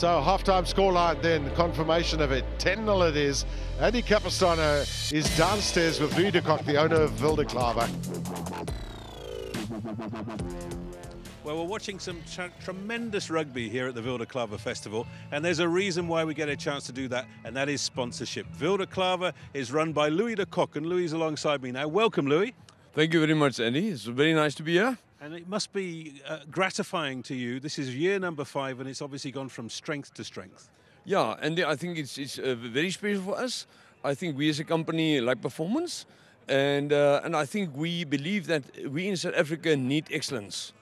So half-time scoreline then, confirmation of it, 10-0 it is. Andy Capistano is downstairs with Louis de Kock, the owner of Wildeklawer. Well, we're watching some tremendous rugby here at the Wildeklawer Festival, and there's a reason why we get a chance to do that, and that is sponsorship. Wildeklawer is run by Louis de Kock, and Louis is alongside me now. Welcome, Louis. Thank you very much, Andy. It's very nice to be here. And it must be gratifying to you. This is year number 5, and it's obviously gone from strength to strength. Yeah, and I think it's very special for us. I think we as a company like performance, and I think we believe that we in South Africa need excellence.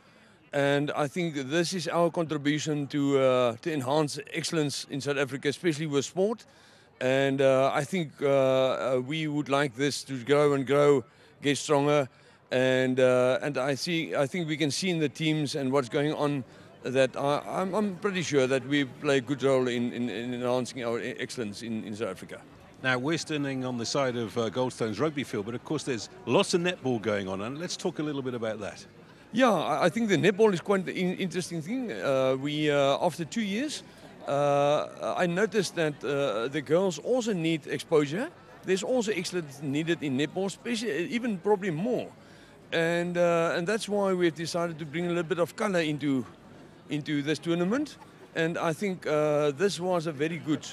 And I think this is our contribution to enhance excellence in South Africa, especially with sport. And I think we would like this to grow and grow, get stronger. And I think we can see in the teams and what's going on that I'm pretty sure that we play a good role in enhancing our excellence in South Africa. Now, we're standing on the side of Goldstone's rugby field, but of course there's lots of netball going on, and let's talk a little bit about that. Yeah, I think the netball is quite an interesting thing. After 2 years, I noticed that the girls also need exposure. There's also excellence needed in netball, especially even probably more. And that's why we've decided to bring a little bit of color into this tournament. And I think this was a very good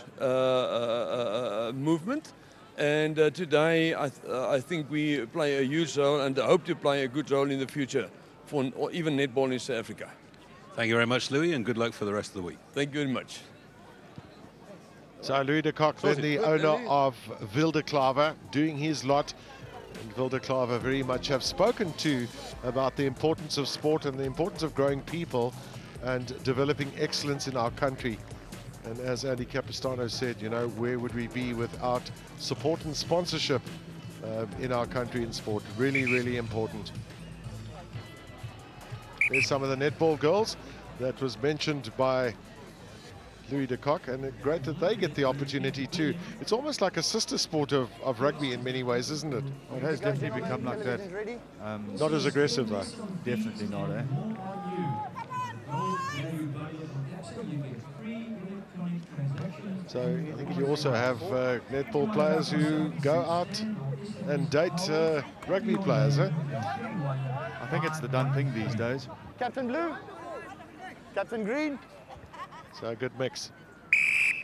movement. And today I think we play a huge role and hope to play a good role in the future for even netball in South Africa. Thank you very much, Louis, and good luck for the rest of the week. Thank you very much. So Louis de Kock, then the owner of Wildeklawer, doing his lot. And Wildeklawer very much have spoken to about the importance of sport and the importance of growing people and developing excellence in our country. And as Andy Capistano said, you know, where would we be without support and sponsorship in our country in sport? Really, really important. There's some of the netball girls that was mentioned by Louis de Kock, and great that they get the opportunity too. It's almost like a sister sport of rugby in many ways, isn't it? It has definitely become like that. Not as aggressive though. Definitely not, eh? So I think you also have netball players who go out and date rugby players, eh? I think it's the done thing these days. Captain Blue, Captain Green. So a good mix.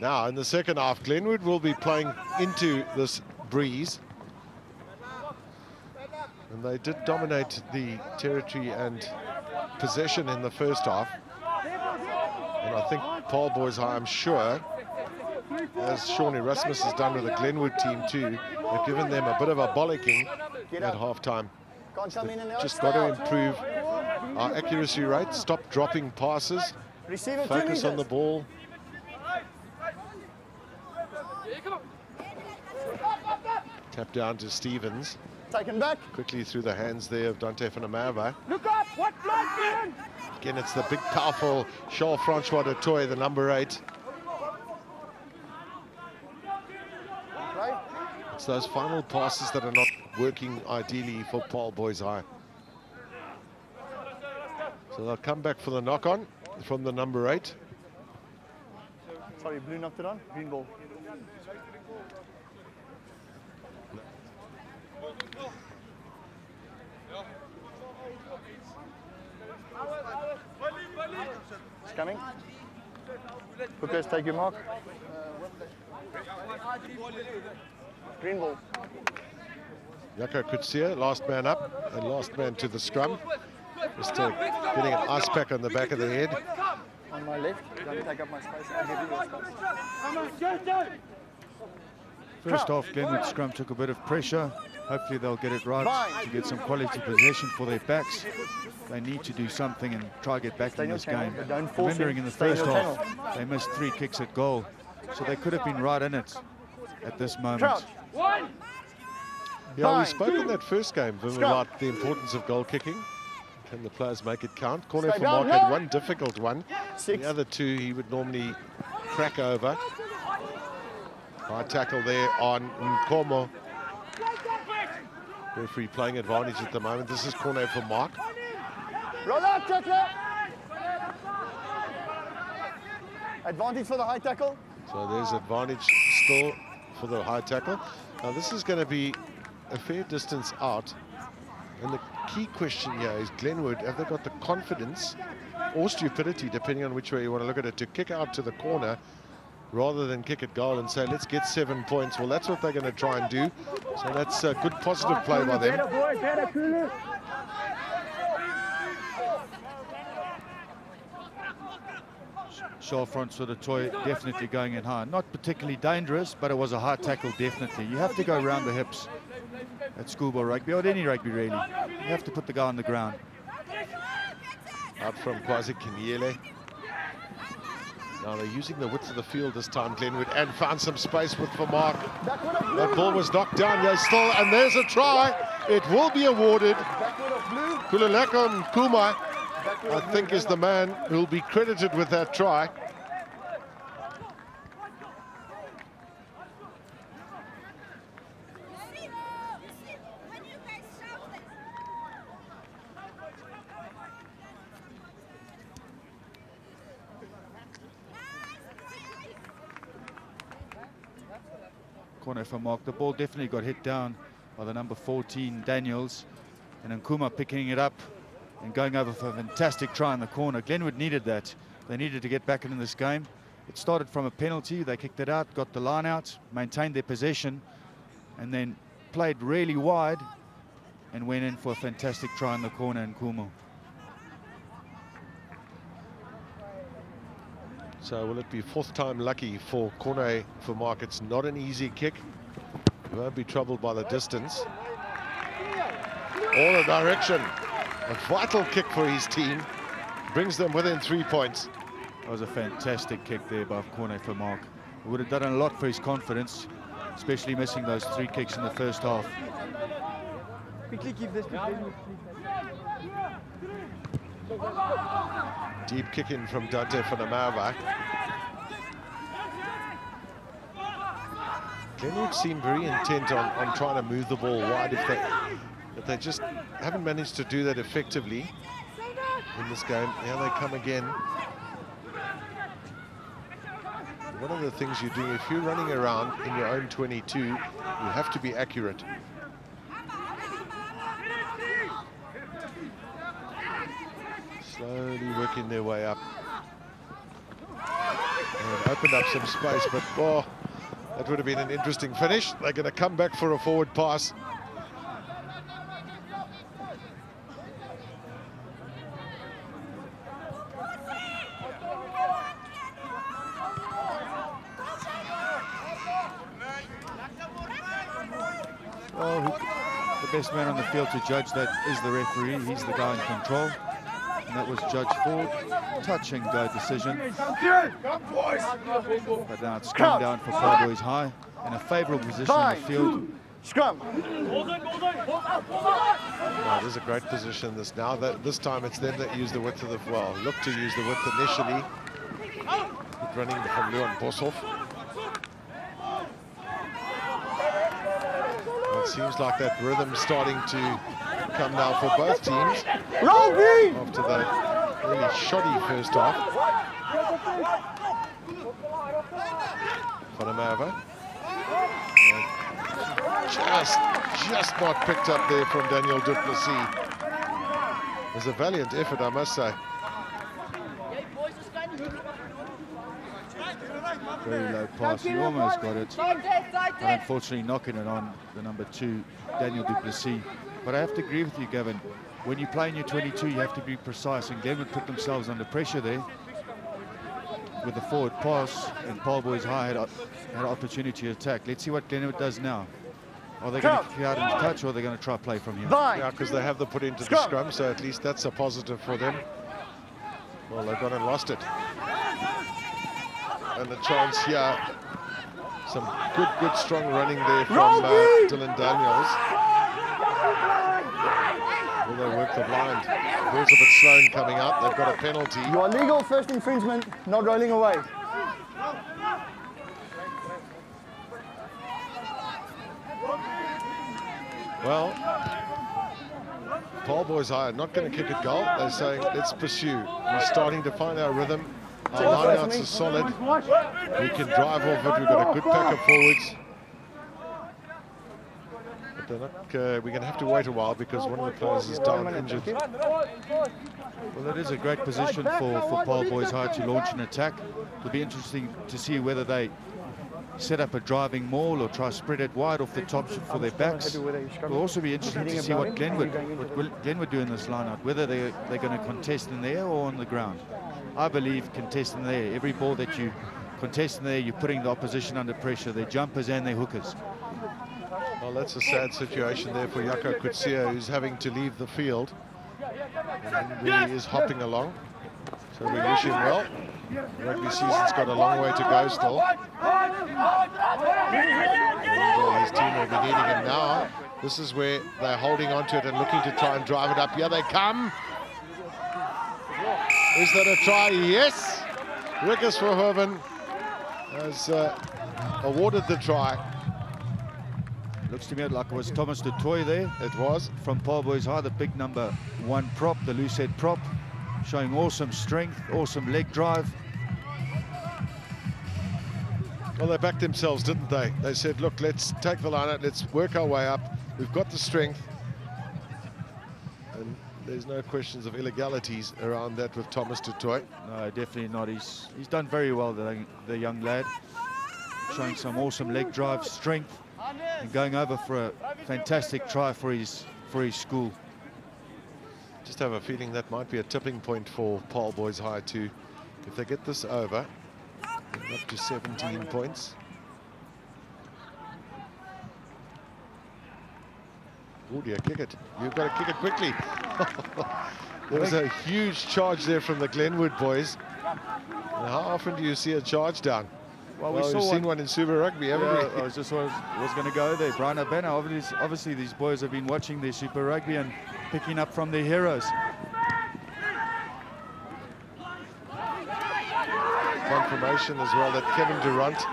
Now in the second half, Glenwood will be playing into this breeze. And they did dominate the territory and possession in the first half. And I think Paarl Boys High, I'm sure, as Sean Erasmus has done with the Glenwood team too, have given them a bit of a bollocking at halftime. Just got to improve our accuracy rate, stop dropping passes, focus on the ball. Tap down to Stevens. Taken back. Quickly through the hands there of Dante van der Merwe. Look up! What blood, man? Again, it's the big, powerful Charles-Francois du Toit, the number 8. It's those final passes that are not working ideally for Paarl Boys High. So they'll come back for the knock-on from the number 8. Sorry, Blue knocked it on. Green ball. It's coming. Hookers, take your mark. Green ball. Jaco Kutsia, last man up and last man to the scrum. Just getting an ice pack on the back of the head. On my left, don't take up my space. I'll give you your space. First half, Glenwood scrum took a bit of pressure. Hopefully they'll get it right to get some quality possession for their backs. They need to do something and try to get back in this game. Remembering in the first half, they missed 3 kicks at goal. So they could have been right in it at this moment. Yeah, we spoke in that first game about the importance of goal kicking. Can the players make it count? Corner for Mark had one difficult one. The other 2 he would normally crack over. High tackle there on Nkomo. Referee playing advantage at the moment. This is corner for Mark. Roll out, tackler! Advantage for the high tackle. So there's advantage still for the high tackle. Now this is going to be a fair distance out. And the key question here is Glenwood, have they got the confidence or stupidity, depending on which way you want to look at it, to kick out to the corner rather than kick at goal and say, let's get 7 points? Well, that's what they're going to try and do. So that's a good positive play by them. Shaw fronts for the toy, definitely going in high. Not particularly dangerous, but it was a high tackle, definitely. You have to go around the hips at schoolboy rugby, or any rugby really. You have to put the guy on the ground. Out from Kwazi Kiniele. Now they're using the width of the field this time, Glenwood, and found some space with Vermaak. That ball was knocked down, yes, still, and there's a try. It will be awarded. Kululeko Kumai, I think, is the man who will be credited with that try. Corner for Mark. The ball definitely got hit down by the number 14, Daniels. And Nkuma picking it up and going over for a fantastic try in the corner. Glenwood needed that. They needed to get back into this game. It started from a penalty. They kicked it out, got the line out, maintained their possession, and then played really wide and went in for a fantastic try in the corner in Kumu. So will it be fourth time lucky for Corne Vermaak? It's not an easy kick. He won't be troubled by the distance. All a direction. A vital kick for his team. Brings them within 3 points. That was a fantastic kick there by Corne Vermaak. It would have done a lot for his confidence, especially missing those 3 kicks in the first half. Quickly keep this. Deep kick in from Dante Fanamava. Glenwood seem very intent on trying to move the ball wide. If they just haven't managed to do that effectively in this game. Now they come again. One of the things you're doing, if you're running around in your own 22, you have to be accurate. Slowly working their way up. And opened up some space, but oh, that would have been an interesting finish. They're going to come back for a forward pass. Well, the best man on the field to judge that is the referee. He's the guy in control. And that was Judge Ford. Touch and go decision. But now it's scrum down for Paarl Boys High in a favourable position on the field. Scrum. Wow, this is a great position. This time it's them that use the width of the, well, look to use the width initially. Good running from Leon Boshoff. It seems like that rhythm's starting to come now for both teams. After that really shoddy first half. Fanamava. Just not picked up there from Daniel du Plessis. It was a valiant effort, I must say. Very low pass, he almost got it. But unfortunately knocking it on the number 2, Daniel du Plessis. But I have to agree with you, Gavin. When you play in your 22, you have to be precise. And Glenwood put themselves under pressure there with the forward pass, and Paarl Boys High had an opportunity to attack. Let's see what Glenwood does now. Are they going to kick out into touch, or are they going to try play from here? Yeah, because they have the put into the scrum, so at least that's a positive for them. Well, they've gone and lost it. And the chance here. Some good, strong running there from Dylan Daniels. Will they work the blind? Ball's a bit slow in coming out. They've got a penalty. You are legal, first infringement, not rolling away. Well, Paarl Boys High are not going to kick a goal. They're saying, let's pursue. We're starting to find our rhythm. Our lineouts are solid. We can drive off it. We've got a good pack of forwards. But they're not, we're going to have to wait a while because one of the players is down injured. Well, it is a great position for Paarl Boys High to launch an attack. It'll be interesting to see whether they set up a driving maul or try to spread it wide off the tops for their backs. It'll also be interesting to see what Glenwood do in this line-out, whether they're going to contest in the air or on the ground. I believe contest in the air. Every ball that you contest in the air, you're putting the opposition under pressure, their jumpers and their hookers. Well, that's a sad situation there for Jaco Coetzee, who's having to leave the field. And he is hopping along, so we wish him well. The rugby season's got a long way to go still. And his team will be needing him now. This is where they're holding on to it and looking to try and drive it up. Here they come. Is that a try? Yes! Rikus Verhoeven has awarded the try. Looks to me like it was Thomas du Toit there. It was. From Paarl Boys High, the big number 1 prop, the loose head prop. Showing awesome strength, awesome leg drive. Well, they backed themselves, didn't they? They said, look, let's take the line out, let's work our way up. We've got the strength. And there's no questions of illegalities around that with Thomas du Toit. No, definitely not. He's done very well, the young lad. Showing some awesome leg drive, strength, and going over for a fantastic try for his school. Just have a feeling that might be a tipping point for Paarl Boys High too. If they get this over, up to 17 points. Oh dear, kick it. You've got to kick it quickly. There was a huge charge there from the Glenwood boys. Now, how often do you see a charge down? Well, we've seen one in Super Rugby, haven't we? I was just was going to go there. Brian Abena, obviously these boys have been watching their Super Rugby and picking up from their heroes. Confirmation as well that Kevin Durant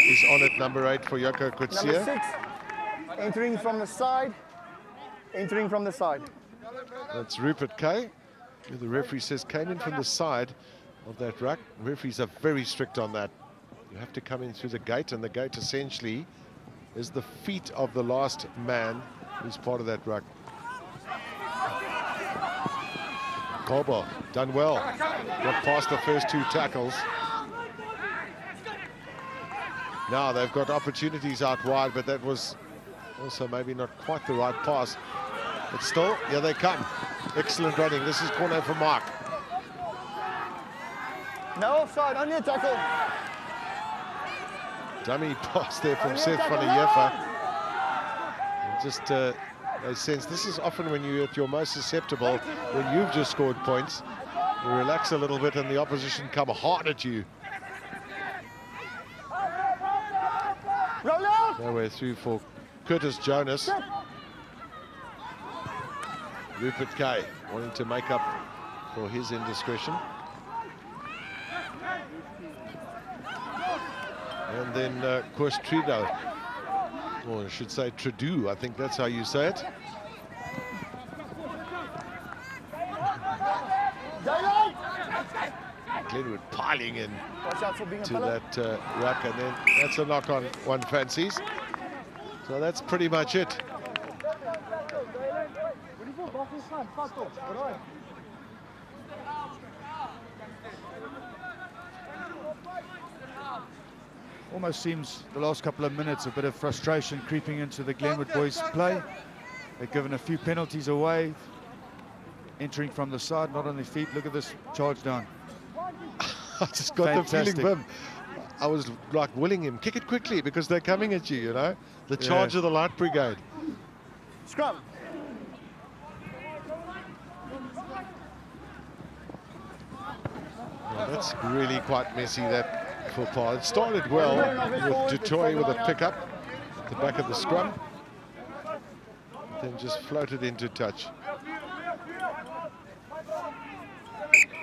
is on at number 8 for Jaco Coetzee. Number 6, entering from the side. Entering from the side. That's Rupert Kay, who the referee says came in from the side of that ruck. Referees are very strict on that. You have to come in through the gate, and the gate essentially is the feet of the last man who's part of that ruck. Kobo, done well. Got past the first 2 tackles. Now they've got opportunities out wide, but that was also maybe not quite the right pass. But still, here they come. Excellent running. This is corner for Mark. No offside, only a tackle. Dummy pass there from Seth van der Jeffer. Just they sense this is often when you're at your most susceptible, when you've just scored points. You relax a little bit and the opposition come hard at you. Roll out. Nowhere through for Curtis Jonas. Rupert Kay wanting to make up for his indiscretion. And then Koos Trudeau, or I should say Trudeau, I think that's how you say it. Glenwood piling in to that ruck, and then that's a knock on one fancies. So that's pretty much it. Almost seems the last couple of minutes a bit of frustration creeping into the Glenwood boys' play. They've given a few penalties away, entering from the side, not on their feet. Look at this charge down. I just got fantastic. The feeling, Wim, I was like willing him, kick it quickly because they're coming at you, you know. The charge of the Light Brigade. Scrum. Well, that's really quite messy, that for Paarl. It started well with du Toit with a pickup at the back of the scrum, then just floated into touch.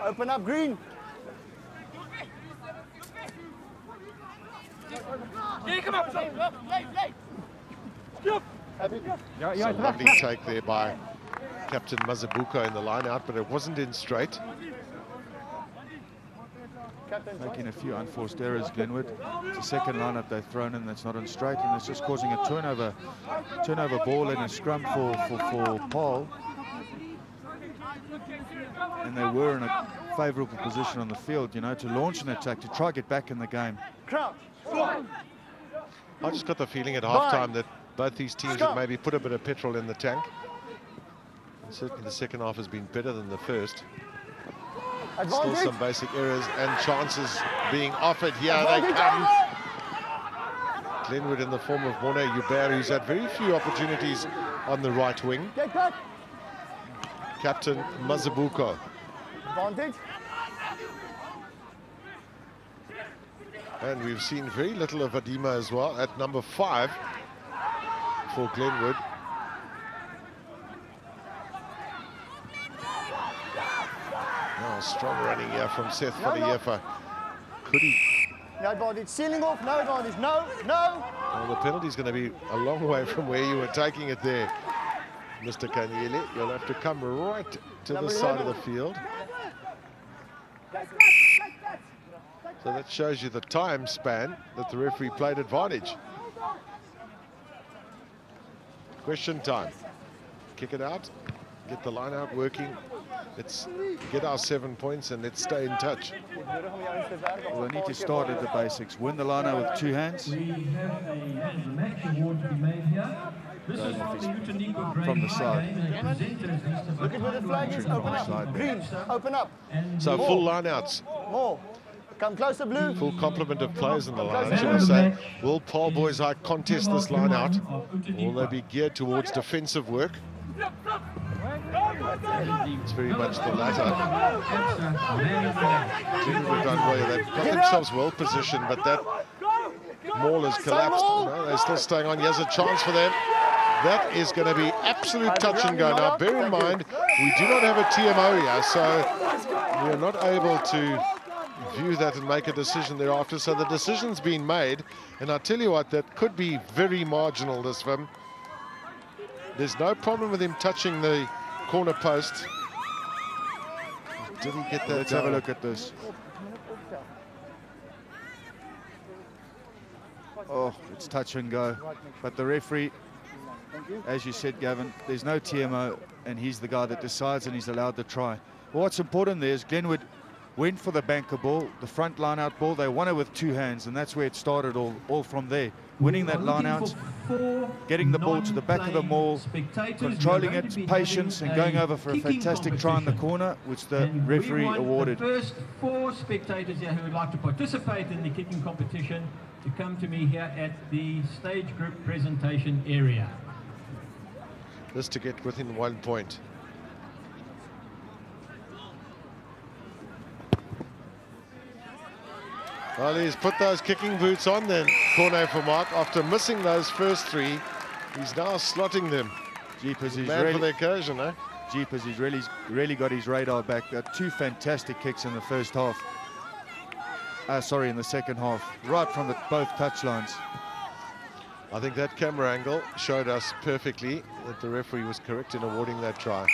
Open up, Green. So lovely take there by Captain Mazabuko in the line out, but it wasn't in straight. making a few unforced errors, Glenwood. It's the second lineup they've thrown in that's not on straight, and it's just causing a turnover ball and a scrum for Paarl. And they were in a favourable position on the field, you know, to launch an attack, to try to get back in the game. I just got the feeling at halftime that both these teams have maybe put a bit of petrol in the tank. And certainly the second half has been better than the first. Still some basic errors and chances being offered. Here they come. Glenwood in the form of Morne Hubert, who's had very few opportunities on the right wing. Captain Mazibuko. Advantage. And we've seen very little of Adima as well at number 5 for Glenwood. Now strong running here from Seth Faliyefa. Could he? No advantage. Sealing off. No advantage. No. Well, the penalty's going to be a long way from where you were taking it there, Mr. Kanyele. You'll have to come right to the side of the field. So that shows you the time span that the referee played advantage. Question time. Kick it out. Get the line out working. Let's get our 7 points and let's stay in touch. Well, they need to start at the basics. Win the line out with 2 hands. We have a match award to be made here. This is from the side. Look at where the flag is. Open up. Green. Open up. So full line-outs. More. Come closer, blue. Full complement of players in the line-out, should I say. Will Paarl Boys High contest this line-out? Will they be geared towards defensive work? It's very much the latter. Glenwood done well. They've got themselves well positioned, but that maul has collapsed. No, they're still staying on. Here's a chance for them. That is going to be absolute touch and go. Now, bear in mind, we do not have a TMO here, so we're not able to view that and make a decision thereafter. So the decision's been made, and I tell you what, that could be very marginal, this film. There's no problem with him touching the corner post. Did he get that? Let's have a look at this. Oh, it's touch and go. But the referee, as you said, Gavin, there's no TMO, and he's the guy that decides, and he's allowed to try. Well, what's important there is Glenwood went for the banker ball, the front line-out ball. They won it with 2 hands, and that's where it started all from there. Winning that line-out, getting the ball to the back of the maul, controlling it, patience, and going over for a fantastic try in the corner, which the referee awarded. The first 4 spectators here who would like to participate in the kicking competition to come to me here at the stage group presentation area. Just to get within 1 point. Well, he's put those kicking boots on then, Corne for Mark. After missing those first 3, he's now slotting them. Jeepers, he's man for the occasion, eh? Jeepers, he's really got his radar back. Got 2 fantastic kicks in the first half. In the second half, right from both touchlines. I think that camera angle showed us perfectly that the referee was correct in awarding that try.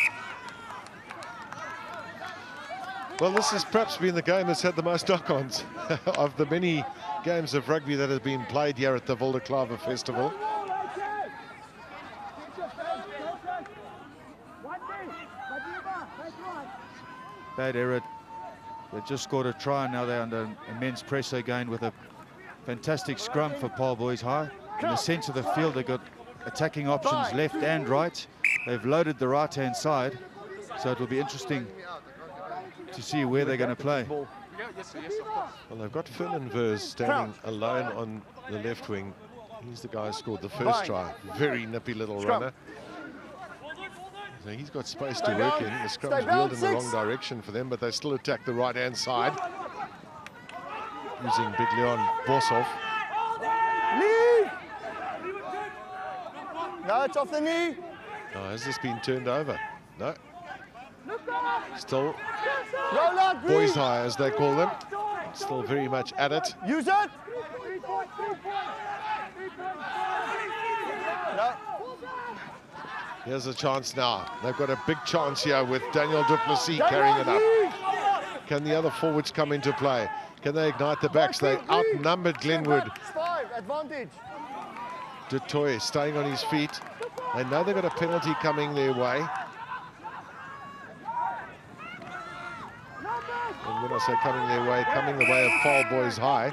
Well, this has perhaps been the game that's had the most knock-ons of the many games of rugby that have been played here at the Wildeklawer Festival. Bad error. They just scored a try, and now they're under immense pressure again with a fantastic scrum for Paarl Boys High. In the centre of the field, they've got attacking options left and right. They've loaded the right-hand side, so it'll be interesting to see where they're going to play. Well, they've got Fernand Vers standing alone on the left wing. He's the guy who scored the first try. Very nippy little runner. So he's got space to work in. The scrum's wheeled in the wrong direction for them, but they still attack the right-hand side using Big Leon Boshoff. No, it's off the knee. Oh, has this been turned over? No. Still Boys High, as they call them. Still very much at it. Use it. No. Here's a chance now. They've got a big chance here with Daniel Du Plessis carrying it up. Can the other forwards come into play? Can they ignite the backs? They outnumbered Glenwood. 5, advantage. Du Toit staying on his feet. They know they've got a penalty coming their way. And when I say coming their way, coming the way of Paarl Boys High.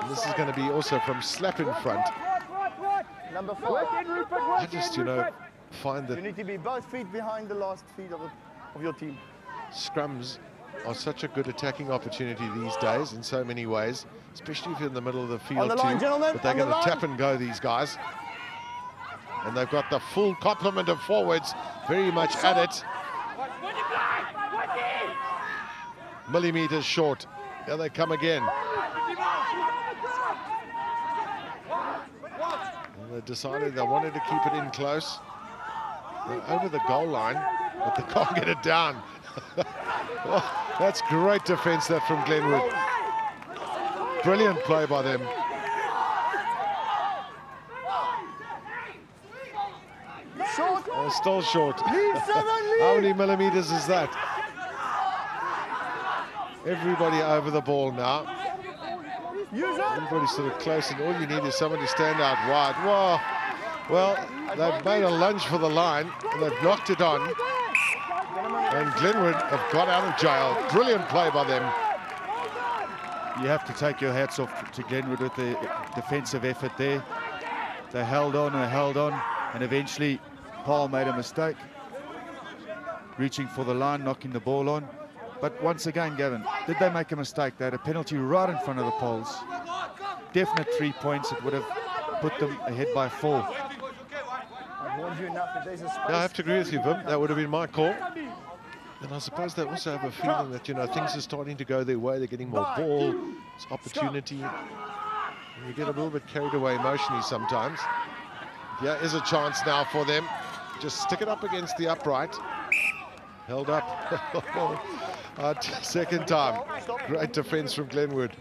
And this is going to be also from slap in front. Number 4. I just, you know, find that You need to be both feet behind the last feet of your team. scrums are such a good attacking opportunity these days in so many ways, especially if you're in the middle of the field the line, too. gentlemen, But they're on the going to line. tap and go, these guys. And they've got the full complement of forwards very much at it. Millimeters short. Here they come again. And they decided they wanted to keep it in close. They're over the goal line, but they can't get it down. Oh, that's great defense, that from Glenwood. Brilliant play by them. Short. Still short. Lead 7, lead. How many millimeters is that? Everybody over the ball now. Use it. Everybody's sort of close, and all you need is someone to stand out wide. Whoa. Well, they've made a lunge for the line, and they've knocked it on. And Glenwood have got out of jail. Brilliant play by them. You have to take your hats off to Glenwood with the defensive effort there. They held on and held on, and eventually Paarl made a mistake, reaching for the line, knocking the ball on. But once again, Gavin, did they make a mistake? They had a penalty right in front of the Poles. Definite 3 points. It would have put them ahead by 4. I've warned you enough. If there's a space, Yeah, I have to agree with you, Vim. That would have been my call. And I suppose they also have a feeling that, you know, things are starting to go their way. They're getting more ball, it's opportunity. And you get a little bit carried away emotionally sometimes. Yeah, is a chance now for them. Just stick it up against the upright. Held up. Second time. Great defense from Glenwood.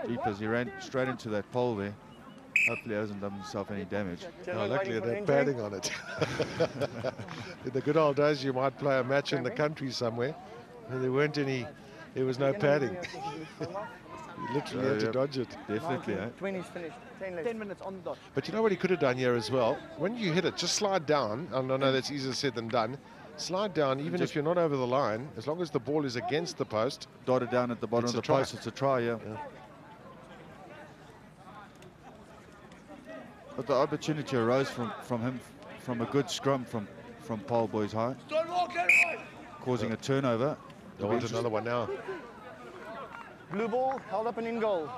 Jeepers, he ran straight into that pole there. Hopefully he hasn't done himself any damage. Oh, luckily they're padding on it. In the good old days, you might play a match in the country somewhere, and there weren't any, there was no padding. You literally had to dodge it. Definitely, eh? 20's finished. 10 minutes on the dot. But you know what he could have done here as well? When you hit it, just slide down. And I know that's easier said than done. Slide down, even if you're not over the line, as long as the ball is against the post. Dotted down at the bottom of the post, it's a try, yeah. But the opportunity arose from him, from a good scrum from Paarl Boys High, causing a turnover. They want another one now. Blue ball, held up and in goal.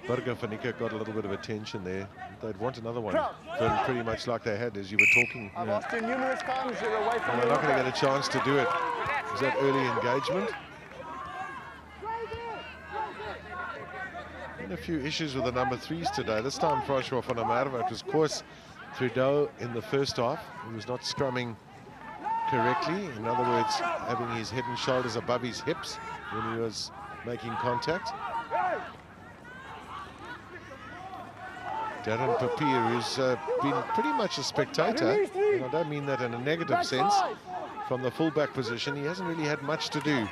Burger Fanika got a little bit of attention there. They'd want another one. Felt pretty much like they had, as you were talking. I've asked you numerous times, you're away from They're not going to get a chance to do it. Is that early engagement? And a few issues with the number 3s today. This time Francois van der Merwe. It was, of course, Trudeau in the first half. He was not scrumming correctly. In other words, having his head and shoulders above his hips when he was making contact. Darren Papier, who's been pretty much a spectator, and I don't mean that in a negative sense, from the fullback position. He hasn't really had much to do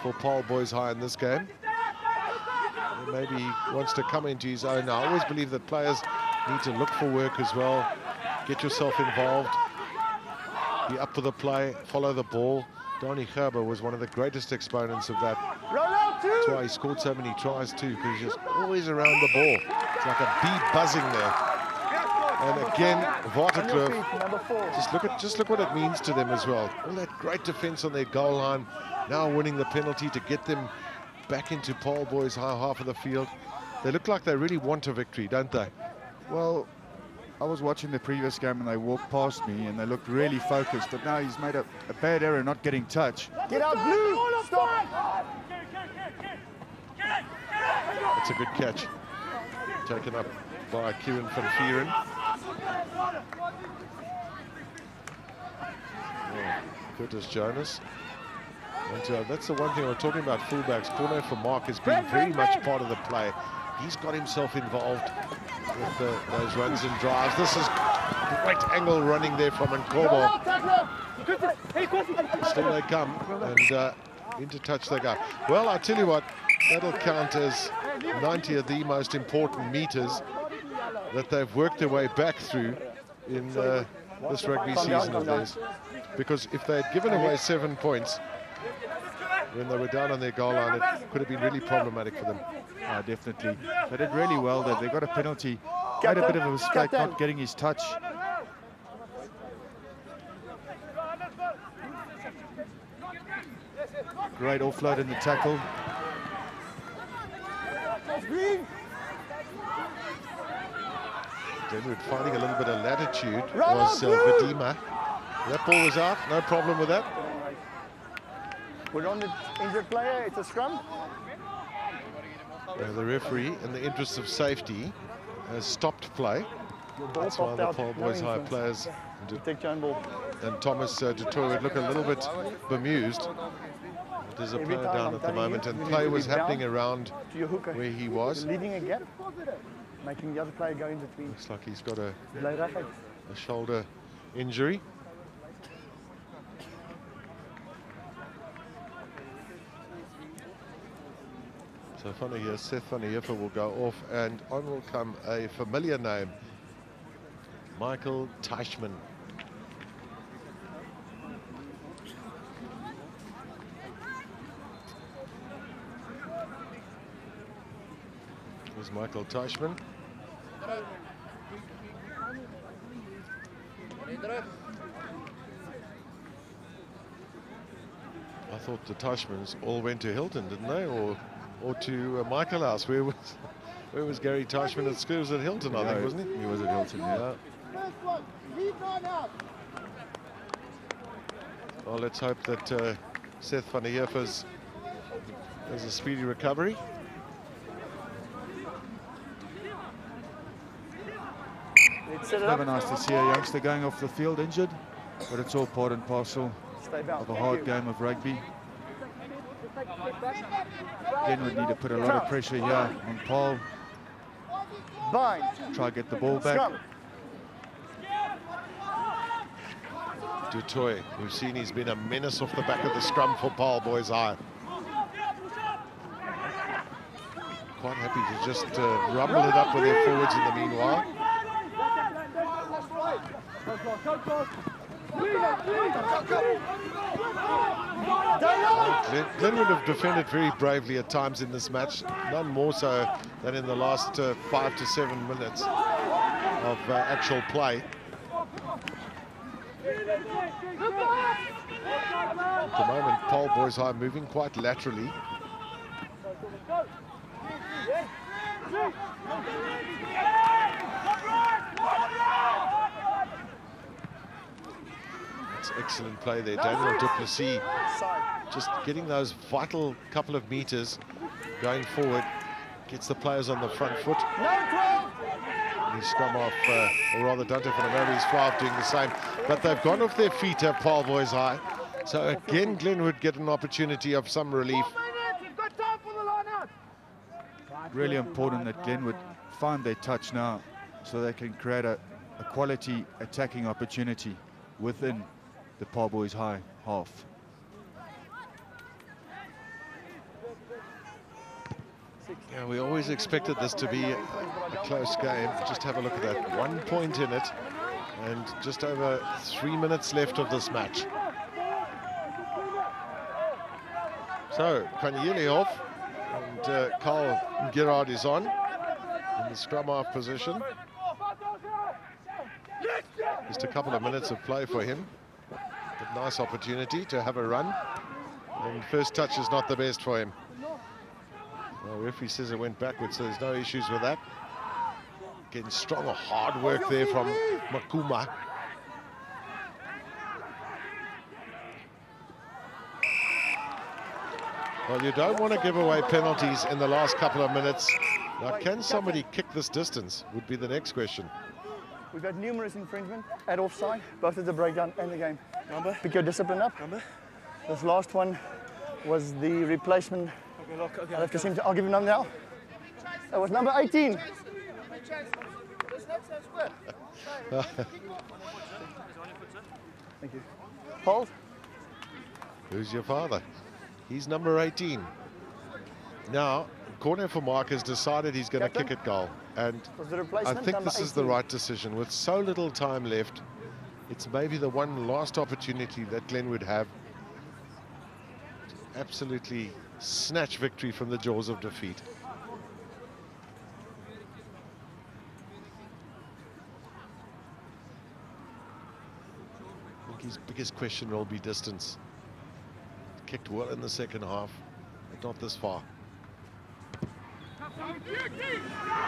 for Paarl Boys High in this game. And maybe he wants to come into his own. I always believe that players need to look for work as well, get yourself involved, be up for the play, follow the ball. Donnie Gerber was one of the greatest exponents of that. That's why he scored so many tries too, because he's just always around the ball. It's like a bee buzzing there. And again, Wildeklawer, just look what it means to them as well. All that great defense on their goal line, now winning the penalty to get them back into Paarl Boys High half of the field. They look like they really want a victory, don't they? Well, I was watching the previous game and they walked past me and they looked really focused, but now he's made a bad error not getting touch. Get out, Blue! Stop! That's a good catch. Taken up by Kieran van Vieren. Oh, Curtis Jonas. And that's the one thing we're talking about, fullbacks. Corner for Mark has been very much part of the play. He's got himself involved with those runs and drives. This is great angle running there from Nkobo. Still they come, and into touch they go. Well, I tell you what, that'll count as 90 of the most important meters that they've worked their way back through in this rugby season of theirs. Because if they had given away 7 points when they were down on their goal line, it could have been really problematic for them. Definitely. They did really well there. They got a penalty. Had a bit of a mistake not getting his touch. Great offload in the tackle. Glenwood finding a little bit of latitude was Vadima. That ball was out, no problem with that. We're on the injured player, it's a scrum. The referee, in the interest of safety, has stopped play. That's why the Paarl Boys High players and Thomas du Toit would look a little bit bemused. There's a player down at the moment, and play was happening around where he was. Leaving a gap, making the other player go in between. Looks like he's got a shoulder injury. So funny here, Seth van der Heever will go off, and on will come a familiar name, Michael Teichmann. There's Michael Teichmann. I thought the Teichmanns all went to Hilton, didn't they? Or to Michael House. Where was Gary Teichmann at school? Was at Hilton, I think, wasn't he? He was at Hilton, yeah. Well, let's hope that Seth van der Heever has a speedy recovery. It's never nice to see a youngster going off the field injured, but it's all part and parcel of a hard game of rugby. Glenwood need to put a lot of pressure here on Paarl. Try to get the ball back. Du Toit, we've seen he's been a menace off the back of the scrum for Paarl Boys High. Quite happy to just rumble it up with their forwards in the meanwhile. Glenwood have defended very bravely at times in this match, none more so than in the last 5 to 7 minutes of actual play. At the moment, Paarl Boys High moving quite laterally. That's excellent play there. Daniel du Plessis just getting those vital couple of meters going forward, gets the players on the front foot. He's scrum off, or rather Dante van der Merwe's 12 doing the same. But they've gone off their feet at Paarl Boys High. So again, Glenwood get an opportunity of some relief. Really important that Glenwood find their touch now so they can create a quality attacking opportunity within the Paarl Boys High half. Yeah, we always expected this to be a close game. Just have a look at that. 1 point in it, and just over 3 minutes left of this match. So, Kanyelihoff and Carl Gerard is on in the scrum half position. Just a couple of minutes of play for him. A nice opportunity to have a run. And first touch is not the best for him. The referee says it went backwards, so there's no issues with that. Getting strong, hard work there from Makuma. Well, you don't want to give away penalties in the last couple of minutes. Now, can somebody kick this distance, would be the next question. We've had numerous infringements at offside, both at the breakdown and the game. Pick your discipline up. This last one was the replacement. I'll have to see him. I'll give him number now. That was number 18. Thank you. Paarl? Who's your father? He's number 18. Now, corner for Mark has decided he's going to kick it goal. And I think this is the right decision. With so little time left, it's maybe the one last opportunity that Glenwood have. Absolutely snatch victory from the jaws of defeat. I think his biggest question will be distance. Kicked well in the second half, but not this far.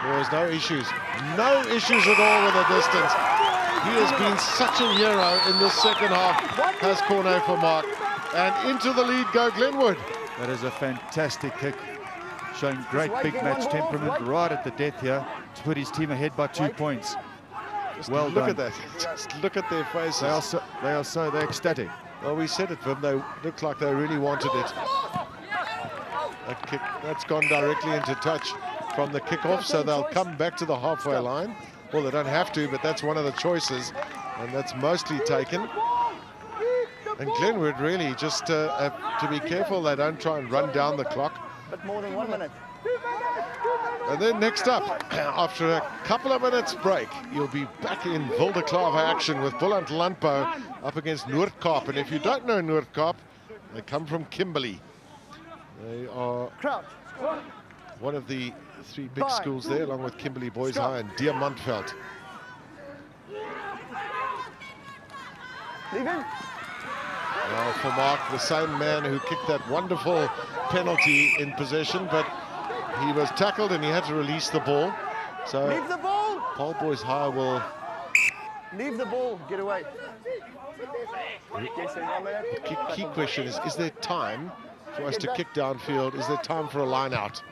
There's no issues at all with the distance. He has been such a hero in the second half, has corner for Mark. And into the lead go Glenwood. That is a fantastic kick, showing great big match temperament right at the death here to put his team ahead by 2 points. Just well look done. at that. Just look at their faces. They're ecstatic. Well, we said it, Vim. They looked like they really wanted it. That kick, that's gone directly into touch from the kickoff, so they'll come back to the halfway line. Well, they don't have to, but that's one of the choices, and that's mostly taken. And Glenwood really just have to be careful they don't try and run down the clock. But more than 1 minute. And then next up, after a couple of minutes break, you'll be back in Wildeklawer action with Bullant Landbou up against Noordkaap. And if you don't know Noordkaap, they come from Kimberley. They are one of the 3 big schools there, along with Kimberley Boys High and Diamantveld. Well, for Mark, the same man who kicked that wonderful penalty in possession, but he was tackled and he had to release the ball. So Leave the ball! Paarl Boys High will... Leave the ball, get away. The key question is there time for us to kick downfield? Is there time for a line out?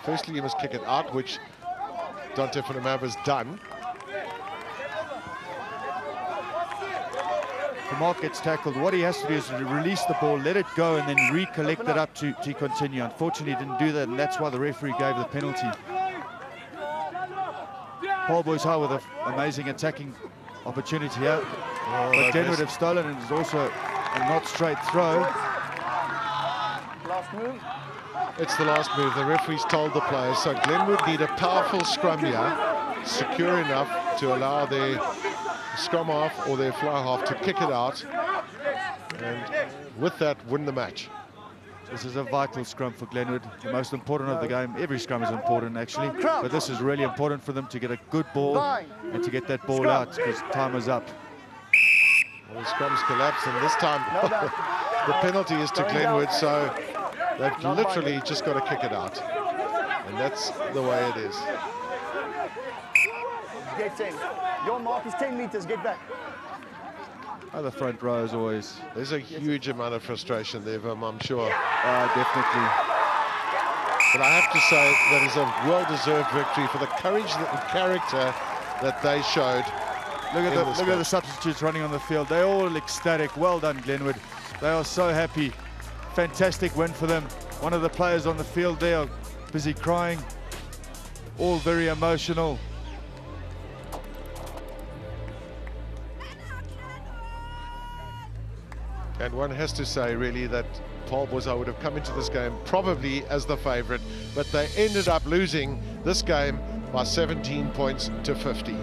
Firstly, you must kick it out, which Dante van der Merwe has done. If Mark gets tackled, what he has to do is release the ball, let it go, and then recollect it up to continue. Unfortunately, he didn't do that, and that's why the referee gave the penalty. Paarl Boys High with an amazing attacking opportunity here. Oh, but Glenwood have stolen, and it's also a not straight throw. Last move. It's the last move. The referee's told the players. So Glenwood need a powerful scrum here, secure enough to allow their scrum half or their fly half to kick it out, and with that win the match. This is a vital scrum for Glenwood, the most important of the game. Every scrum is important actually, but this is really important for them to get a good ball and to get that ball out because time is up. Well, the scrums collapse, and this time the penalty is to Glenwood, so they've literally just got to kick it out, and that's the way it is. Get 10. Your mark is 10 meters, get back. Oh, the front row is always... There's a huge amount of frustration there, Vim, I'm sure. Definitely. But I have to say that is a well-deserved victory for the courage and character that they showed. Look at the substitutes running on the field. They're all ecstatic. Well done, Glenwood. They are so happy. Fantastic win for them. One of the players on the field there are busy crying. All very emotional. And one has to say, really, that Paarl Boys would have come into this game probably as the favourite, but they ended up losing this game by 17 points to 50.